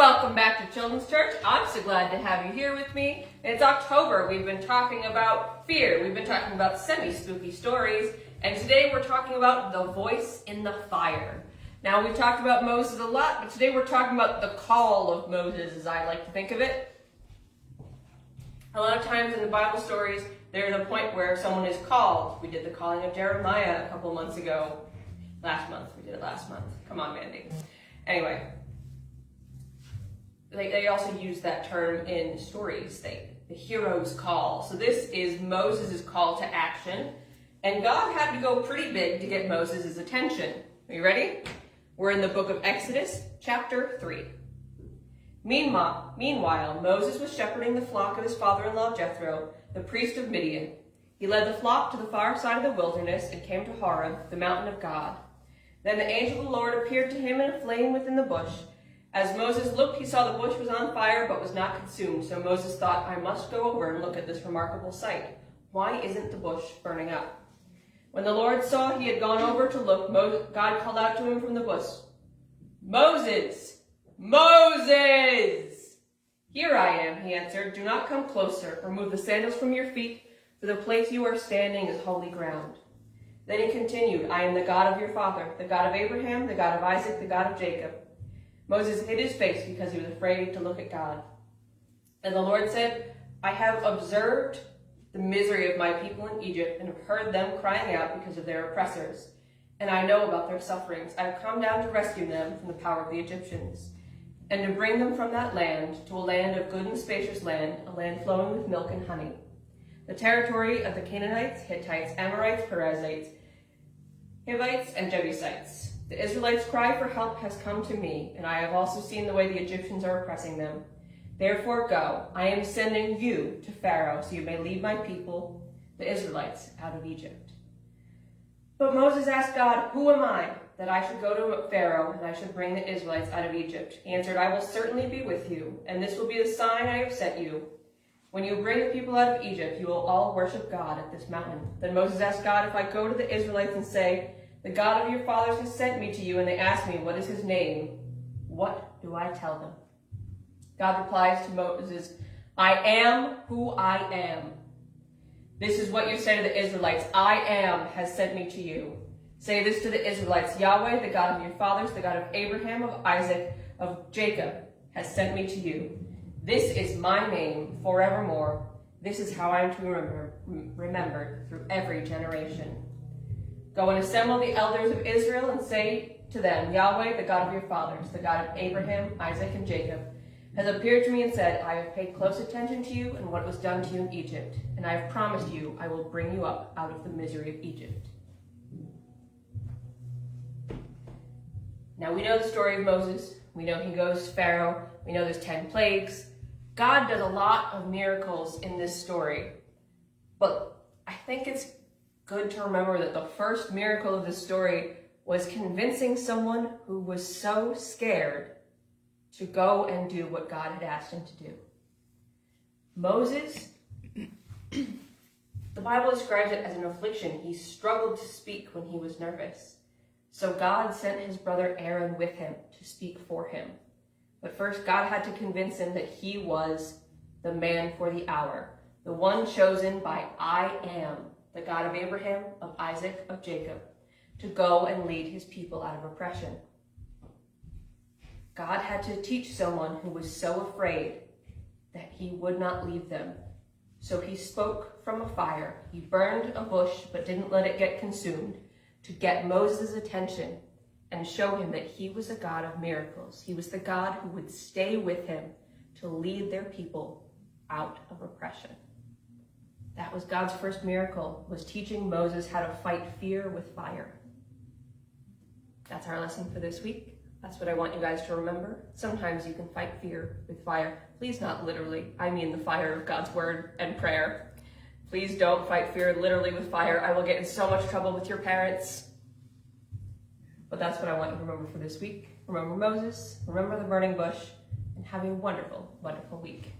Welcome back to Children's Church. I'm so glad to have you here with me. It's October. We've been talking about fear. We've been talking about semi-spooky stories. And today we're talking about the voice in the fire. Now, we've talked about Moses a lot, but today we're talking about the call of Moses, as I like to think of it. A lot of times in the Bible stories, there's a point where someone is called. We did the calling of Jeremiah a couple months ago. Last month. We did it last month. Come on, Mandy. Anyway. They also use that term in stories, the hero's call. So this is Moses' call to action. And God had to go pretty big to get Moses' attention. Are you ready? We're in the book of Exodus, chapter 3. Meanwhile, Moses was shepherding the flock of his father-in-law Jethro, the priest of Midian. He led the flock to the far side of the wilderness and came to Horeb, the mountain of God. Then the angel of the Lord appeared to him in a flame within the bush. As Moses looked, he saw the bush was on fire but was not consumed. So Moses thought, I must go over and look at this remarkable sight. Why isn't the bush burning up? When the Lord saw he had gone over to look, God called out to him from the bush, Moses! Moses! Here I am, he answered. Do not come closer. Remove the sandals from your feet, for the place you are standing is holy ground. Then he continued, I am the God of your father, the God of Abraham, the God of Isaac, the God of Jacob. Moses hid his face because he was afraid to look at God. And the Lord said, I have observed the misery of my people in Egypt and have heard them crying out because of their oppressors. And I know about their sufferings. I have come down to rescue them from the power of the Egyptians and to bring them from that land to a land of good and spacious land, a land flowing with milk and honey. The territory of the Canaanites, Hittites, Amorites, Perizzites, Hivites, and Jebusites. The Israelites' cry for help has come to me, and I have also seen the way the Egyptians are oppressing them. Therefore go, I am sending you to Pharaoh, so you may lead my people, the Israelites, out of Egypt. But Moses asked God, who am I, that I should go to Pharaoh, and I should bring the Israelites out of Egypt? He answered, I will certainly be with you, and this will be the sign I have sent you. When you bring the people out of Egypt, you will all worship God at this mountain. Then Moses asked God, if I go to the Israelites and say, the God of your fathers has sent me to you, and they ask me, what is his name? What do I tell them? God replies to Moses, I am who I am. This is what you say to the Israelites, I am has sent me to you. Say this to the Israelites, Yahweh, the God of your fathers, the God of Abraham, of Isaac, of Jacob, has sent me to you. This is my name forevermore. This is how I am to be remembered through every generation. Go and assemble the elders of Israel and say to them, Yahweh, the God of your fathers, the God of Abraham, Isaac, and Jacob, has appeared to me and said, I have paid close attention to you and what was done to you in Egypt, and I have promised you I will bring you up out of the misery of Egypt. Now we know the story of Moses. We know he goes to Pharaoh. We know there's 10 plagues. God does a lot of miracles in this story, but I think it's good to remember that the first miracle of the story was convincing someone who was so scared to go and do what God had asked him to do. Moses, the Bible describes it as an affliction. He struggled to speak when he was nervous. So God sent his brother Aaron with him to speak for him. But first, God had to convince him that he was the man for the hour, the one chosen by I am, the God of Abraham, of Isaac, of Jacob, to go and lead his people out of oppression. God had to teach someone who was so afraid that he would not leave them. So he spoke from a fire. He burned a bush but didn't let it get consumed to get Moses' attention and show him that he was a God of miracles. He was the God who would stay with him to lead their people out of oppression. That was God's first miracle, was teaching Moses how to fight fear with fire. That's our lesson for this week. That's what I want you guys to remember. Sometimes you can fight fear with fire. Please not literally. I mean the fire of God's word and prayer. Please don't fight fear literally with fire. I will get in so much trouble with your parents. But that's what I want you to remember for this week. Remember Moses, remember the burning bush, and have a wonderful, wonderful week.